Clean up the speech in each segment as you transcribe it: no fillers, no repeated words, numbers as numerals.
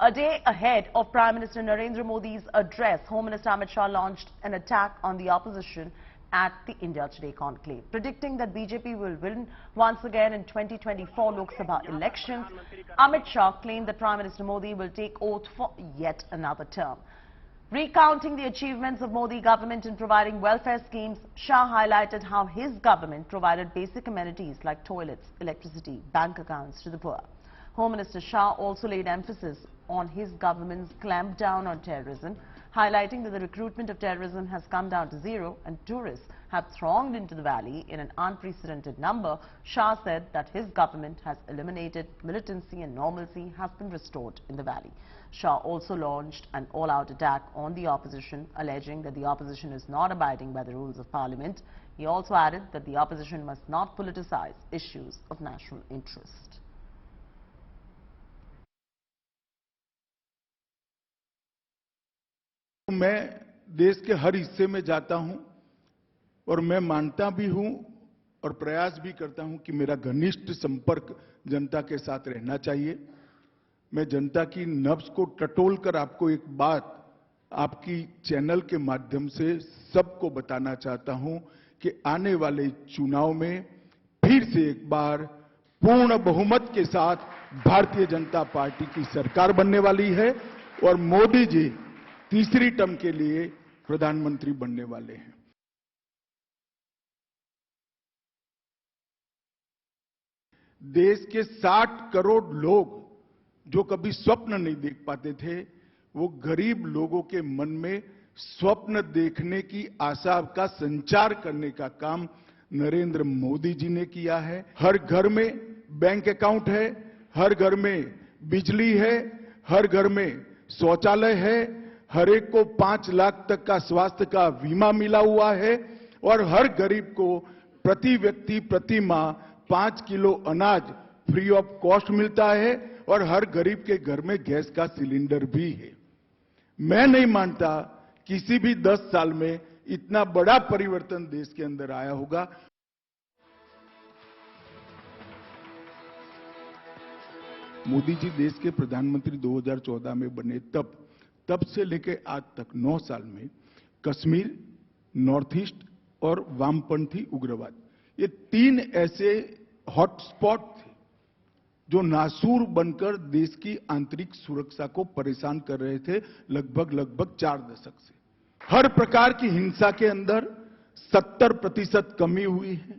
A day ahead of Prime Minister Narendra Modi's address, Home Minister Amit Shah launched an attack on the opposition at the India Today conclave, predicting that BJP will win once again in 2024 Lok Sabha elections. Amit Shah claimed that Prime Minister Modi will take oath for yet another term. Recounting the achievements of Modi government in providing welfare schemes, Shah highlighted how his government provided basic amenities like toilets, electricity, bank accounts to the poor. Home Minister Shah also laid emphasis on his government's clampdown on terrorism, highlighting that the recruitment of terrorism has come down to zero and tourists have thronged into the valley in an unprecedented number. Shah said that his government has eliminated militancy and normalcy has been restored in the valley. Shah also launched an all-out attack on the opposition, alleging that the opposition is not abiding by the rules of parliament. He also added that the opposition must not politicize issues of national interest. मैं देश के हर हिस्से में जाता हूं और मैं मानता भी हूं और प्रयास भी करता हूं कि मेरा घनिष्ठ संपर्क जनता के साथ रहना चाहिए। मैं जनता की नब्ज को टटोल कर आपको एक बात आपकी चैनल के माध्यम से सबको बताना चाहता हूं कि आने वाले चुनाव में फिर से एक बार पूर्ण बहुमत के साथ भारतीय जनता पार्टी की सरकार बनने वाली है और मोदी जी तीसरी टर्म के लिए प्रधानमंत्री बनने वाले हैं। देश के 60 करोड़ लोग जो कभी स्वप्न नहीं देख पाते थे, वो गरीब लोगों के मन में स्वप्न देखने की आशा का संचार करने का काम नरेंद्र मोदी जी ने किया है। हर घर में बैंक अकाउंट है, हर घर में बिजली है, हर घर में शौचालय है, हर एक को 5 लाख तक का स्वास्थ्य का बीमा मिला हुआ है और हर गरीब को प्रति व्यक्ति प्रति माह 5 किलो अनाज फ्री ऑफ कॉस्ट मिलता है और हर गरीब के घर में गैस का सिलेंडर भी है। मैं नहीं मानता किसी भी 10 साल में इतना बड़ा परिवर्तन देश के अंदर आया होगा। मोदी जी देश के प्रधानमंत्री 2014 में बने तब से लेकर आज तक 9 साल में कश्मीर, नॉर्थ ईस्ट और वामपंथी उग्रवाद, ये 3 ऐसे हॉटस्पॉट थे जो नासूर बनकर देश की आंतरिक सुरक्षा को परेशान कर रहे थे लगभग 4 दशक से। हर प्रकार की हिंसा के अंदर 70% कमी हुई है।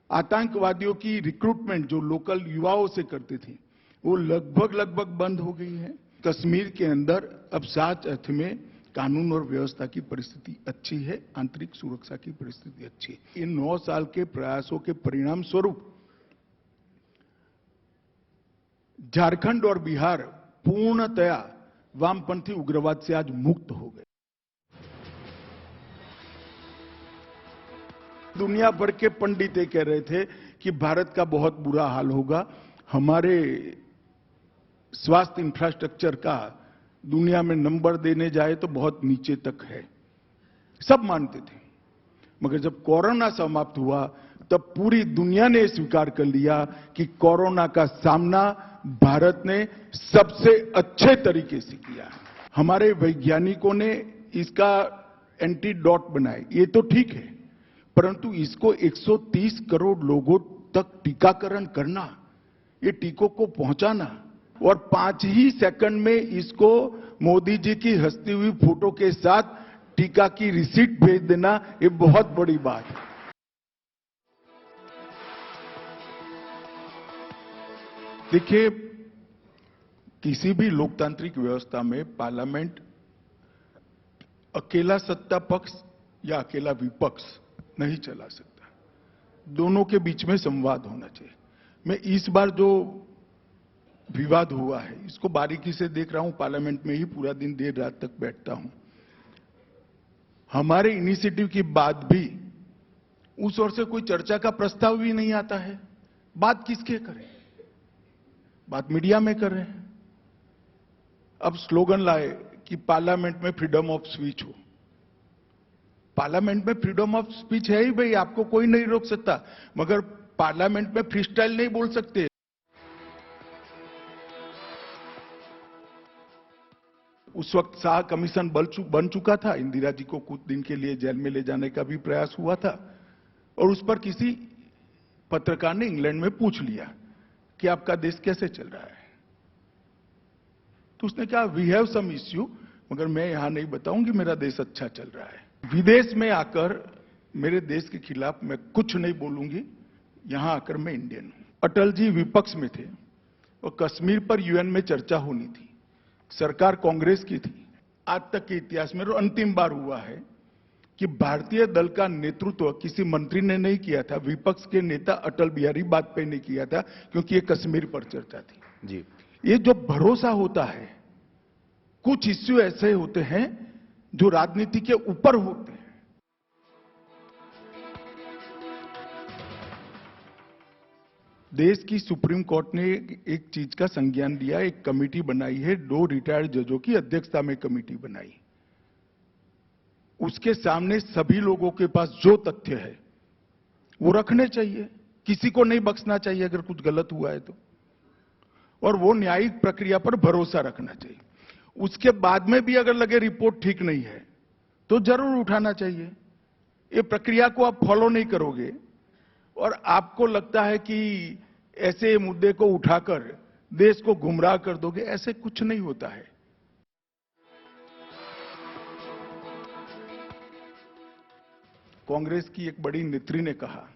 आतंकवादियों की रिक्रूटमेंट जो लोकल युवाओं से करते थे वो लगभग बंद हो गई है। कश्मीर के अंदर अब सच अर्थ में कानून और व्यवस्था की परिस्थिति अच्छी है, आंतरिक सुरक्षा की परिस्थिति अच्छी है। इन 9 साल के प्रयासों के परिणाम स्वरूप झारखंड और बिहार पूर्णतया वामपंथी उग्रवाद से आज मुक्त हो गए। दुनिया भर के पंडित कह रहे थे कि भारत का बहुत बुरा हाल होगा, हमारे स्वास्थ्य इंफ्रास्ट्रक्चर का दुनिया में नंबर देने जाए तो बहुत नीचे तक है, सब मानते थे। मगर जब कोरोना समाप्त हुआ तब पूरी दुनिया ने स्वीकार कर लिया कि कोरोना का सामना भारत ने सबसे अच्छे तरीके से किया है। हमारे वैज्ञानिकों ने इसका एंटीडोट बनाए, ये तो ठीक है, परंतु इसको 130 करोड़ लोगों तक टीकाकरण करना, ये टीकों को पहुंचाना और 5 ही सेकंड में इसको मोदी जी की हंसती हुई फोटो के साथ टीका की रिसीट भेज देना, ये बहुत बड़ी बात है। देखिए, किसी भी लोकतांत्रिक व्यवस्था में पार्लियामेंट अकेला सत्ता पक्ष या अकेला विपक्ष नहीं चला सकता, दोनों के बीच में संवाद होना चाहिए। मैं इस बार जो विवाद हुआ है इसको बारीकी से देख रहा हूं, पार्लियामेंट में ही पूरा दिन देर रात तक बैठता हूं। हमारे इनिशिएटिव के बाद भी उस ओर से कोई चर्चा का प्रस्ताव भी नहीं आता है। बात किसके करें? बात मीडिया में कर रहे हैं। अब स्लोगन लाए कि पार्लियामेंट में फ्रीडम ऑफ स्पीच हो। पार्लियामेंट में फ्रीडम ऑफ स्पीच है ही भाई, आपको कोई नहीं रोक सकता, मगर पार्लियामेंट में फ्री स्टाइल नहीं बोल सकते। उस वक्त शाह कमीशन बन चुका था। इंदिरा जी को कुछ दिन के लिए जेल में ले जाने का भी प्रयास हुआ था और उस पर किसी पत्रकार ने इंग्लैंड में पूछ लिया कि आपका देश कैसे चल रहा है। तो उसने कहा वी हैव सम इश्यू, मगर मैं यहां नहीं बताऊंगी मेरा देश अच्छा चल रहा है। विदेश में आकर मेरे देश के खिलाफ मैं कुछ नहीं बोलूंगी, यहां आकर मैं इंडियन हूं। अटल जी विपक्ष में थे और कश्मीर पर यूएन में चर्चा होनी थी, सरकार कांग्रेस की थी। आज तक के इतिहास में अंतिम बार हुआ है कि भारतीय दल का नेतृत्व किसी मंत्री ने नहीं किया था, विपक्ष के नेता अटल बिहारी वाजपेयी ने किया था, क्योंकि ये कश्मीर पर चर्चा थी। जी, ये जो भरोसा होता है, कुछ इश्यू ऐसे होते हैं जो राजनीति के ऊपर होते हैं। देश की सुप्रीम कोर्ट ने एक चीज का संज्ञान लिया, एक कमेटी बनाई है, 2 रिटायर्ड जजों की अध्यक्षता में कमेटी बनाई। उसके सामने सभी लोगों के पास जो तथ्य है वो रखने चाहिए, किसी को नहीं बख्शना चाहिए अगर कुछ गलत हुआ है तो, और वो न्यायिक प्रक्रिया पर भरोसा रखना चाहिए। उसके बाद में भी अगर लगे रिपोर्ट ठीक नहीं है तो जरूर उठाना चाहिए। ये प्रक्रिया को आप फॉलो नहीं करोगे और आपको लगता है कि ऐसे मुद्दे को उठाकर देश को गुमराह कर दोगे, ऐसे कुछ नहीं होता है। कांग्रेस की एक बड़ी नेत्री ने कहा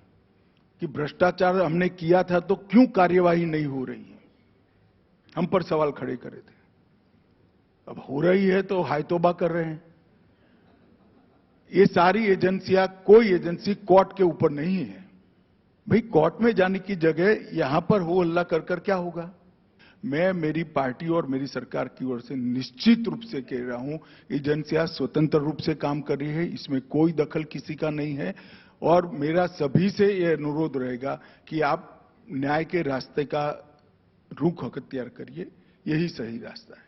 कि भ्रष्टाचार हमने किया था तो क्यों कार्यवाही नहीं हो रही है, हम पर सवाल खड़े करे थे। अब हो रही है तो हाय तौबा कर रहे हैं। ये सारी एजेंसियां, कोई एजेंसी कोर्ट के ऊपर नहीं है। भाई कोर्ट में जाने की जगह यहां पर हो हल्ला कर कर क्या होगा। मैं मेरी पार्टी और मेरी सरकार की ओर से निश्चित रूप से कह रहा हूं, एजेंसियां स्वतंत्र रूप से काम कर रही है, इसमें कोई दखल किसी का नहीं है। और मेरा सभी से यह अनुरोध रहेगा कि आप न्याय के रास्ते का रुख अख्तियार करिए, यही सही रास्ता है।